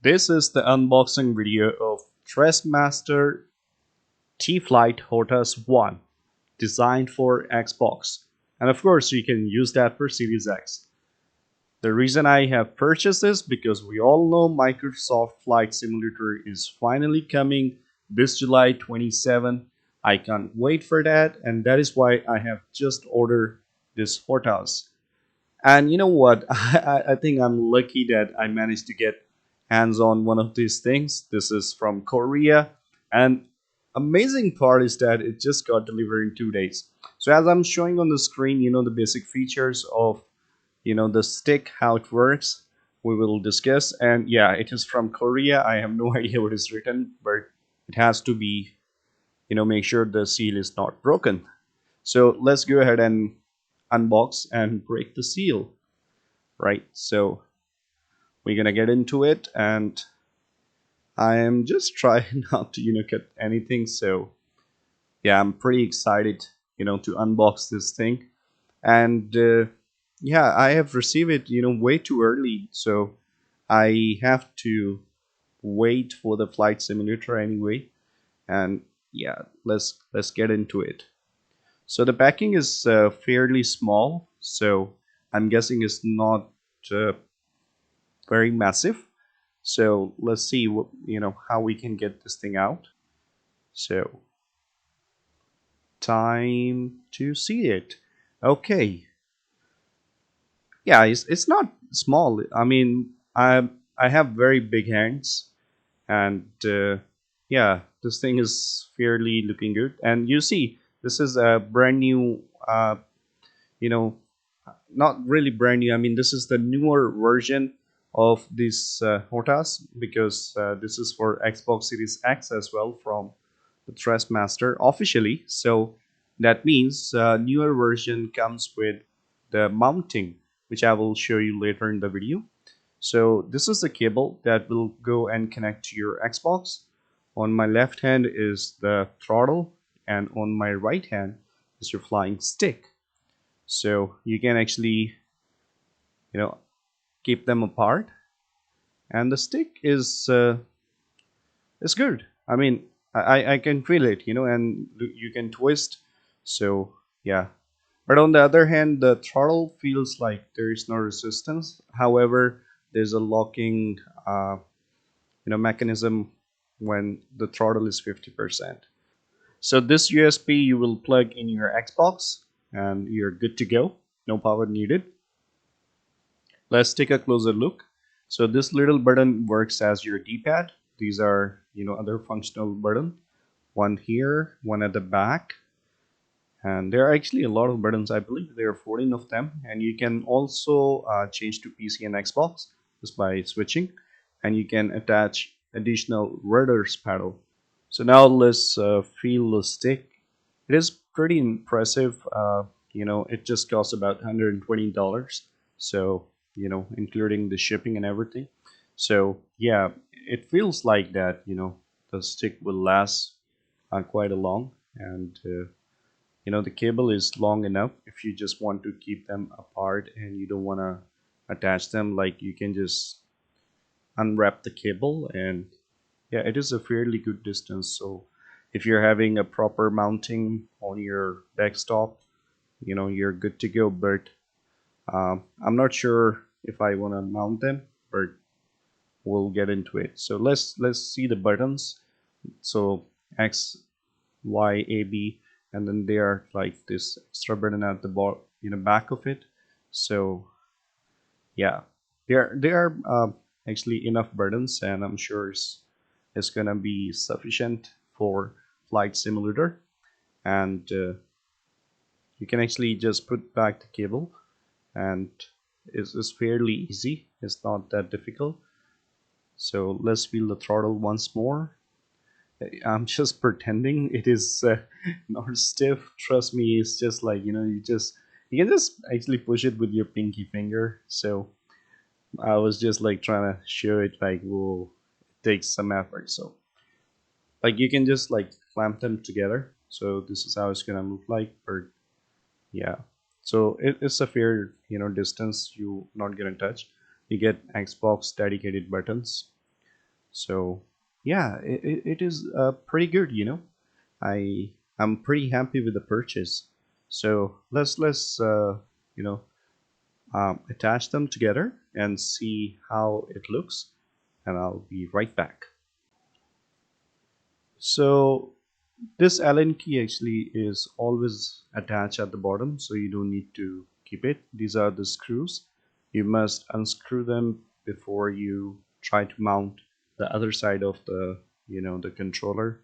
This is the unboxing video of Thrustmaster T-Flight HOTAS One, designed for Xbox. And of course, you can use that for Series X. The reason I have purchased this because we all know Microsoft Flight Simulator is finally coming this July 27. I can't wait for that, and that is why I have just ordered this HOTAS. And you know what? I think I'm lucky that I managed to get hands on one of these things. This is from Korea, and amazing part is that it just got delivered in 2 days. So as I'm showing on the screen, the basic features of the stick, how it works. We will discuss. And yeah, it is from Korea. I have no idea what is written, but it has to be make sure the seal is not broken. So let's go ahead and unbox and break the seal. Right, so we're gonna get into it, and I am just trying not to cut anything. So yeah, I'm pretty excited to unbox this thing. And yeah, I have received it way too early, so I have to wait for the flight simulator anyway. And yeah, let's get into it. So the packing is fairly small, so I'm guessing it's not uh, very massive. So let's see what how we can get this thing out. So time to see it. Okay, yeah, it's not small. I mean, I have very big hands, and yeah, this thing is fairly looking good. And you see, this is a brand new. You know, Not really brand new. I mean, this is the newer version of this HOTAS, because this is for Xbox Series X as well from the Thrustmaster officially. So that means newer version comes with the mounting, which I will show you later in the video. So this is the cable that will go and connect to your Xbox. On my left hand is the throttle, and on my right hand is your flying stick. So you can actually you know keep them apart, and the stick is good. I mean, I can feel it, and you can twist. So yeah, but on the other hand, the throttle feels like there is no resistance. However, there's a locking mechanism when the throttle is 50%. So this USB you will plug in your Xbox, and you're good to go. No power needed. Let's take a closer look. So this little button works as your D-pad. These are other functional button. One here, one at the back, and there are actually a lot of buttons. I believe there are 14 of them, and you can also change to PC and Xbox just by switching, and you can attach additional rudder's paddle. So now let's feel the stick. It is pretty impressive. It just costs about $120. So including the shipping and everything. So yeah, it feels like that. The stick will last quite a long, and the cable is long enough. If you just want to keep them apart and you don't want to attach them, like, you can just unwrap the cable, and yeah, it is a fairly good distance. So if you're having a proper mounting on your desktop, you're good to go. But I'm not sure if I want to mount them, but we'll get into it. So let's see the buttons. So X, Y, A, B, and then they are like this extra button at the back of it. So yeah, there are actually enough buttons, and I'm sure it's gonna be sufficient for flight simulator. And you can actually just put back the cable, and it's fairly easy. It's not that difficult. So let's feel the throttle once more. I'm just pretending it is not stiff. Trust me, it's just like you can just actually push it with your pinky finger. So I was just like trying to show it, like, whoa, it takes some effort. So like you can just like clamp them together. So this is how it's gonna look like. Or yeah, so it's a fair distance. You not gonna touch. You get Xbox dedicated buttons. So yeah, it is pretty good, you know. I'm pretty happy with the purchase. So let's you know attach them together and see how it looks, and I'll be right back. So this Allen key actually is always attached at the bottom, so you don't need to keep it. These are the screws. You must unscrew them before you try to mount the other side of the the controller.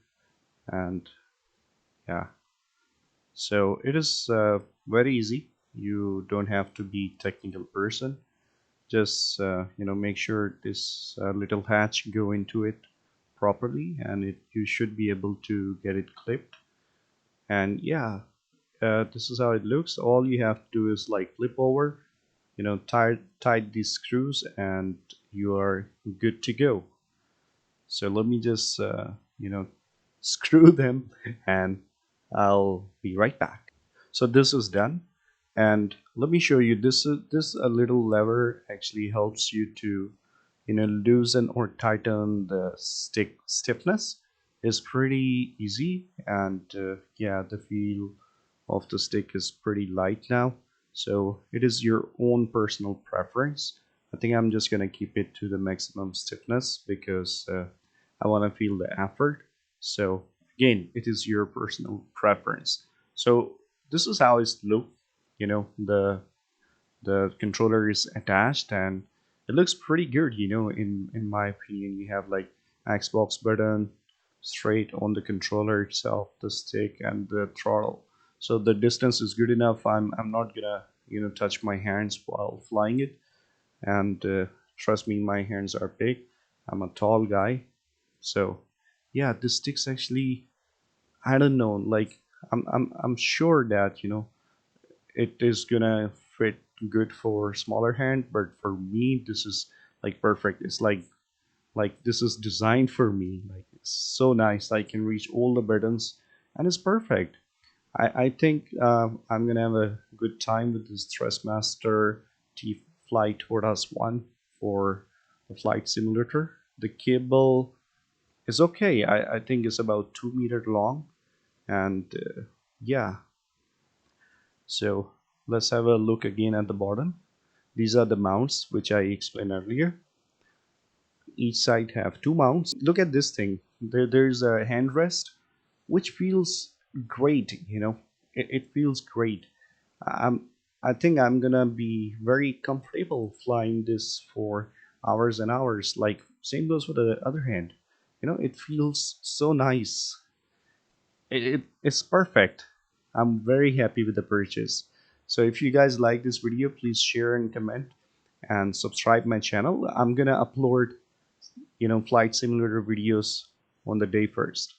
And yeah, so it is very easy. You don't have to be technical person. Just make sure this little hatch go into it properly, and you should be able to get it clipped. And yeah, this is how it looks. All you have to do is like flip over, tight these screws, and you are good to go. So let me just screw them, and I'll be right back. So this is done, and let me show you. This a little lever actually helps you to loosen or tighten the stick stiffness. Is pretty easy, and yeah, the feel of the stick is pretty light now. So it is your own personal preference. I think I'm just gonna keep it to the maximum stiffness because I want to feel the effort. So again, it is your personal preference. So this is how it's look. The controller is attached, and it looks pretty good. In my opinion, you have like Xbox button straight on the controller itself, the stick and the throttle. So the distance is good enough. I'm not gonna touch my hands while flying it. And trust me, my hands are big. I'm a tall guy. So yeah, this stick's actually, I don't know, like I'm sure that it is gonna fit good for smaller hand, but for me this is like perfect. It's like this is designed for me. Like it's so nice. I can reach all the buttons, and it's perfect. I think I'm gonna have a good time with this Thrustmaster T-Flight HOTAS One for the flight simulator. The cable is okay. I think it's about 2 meter long, and yeah. So let's have a look again at the bottom. These are the mounts which I explained earlier. Each side have two mounts. Look at this thing. There's a handrest which feels great. It feels great. I'm, I think I'm gonna be very comfortable flying this for hours and hours. Like same goes for the other hand. It feels so nice. It's perfect. I'm very happy with the purchase. So if you guys like this video, please share and comment and subscribe my channel. I'm gonna upload flight simulator videos on the day first.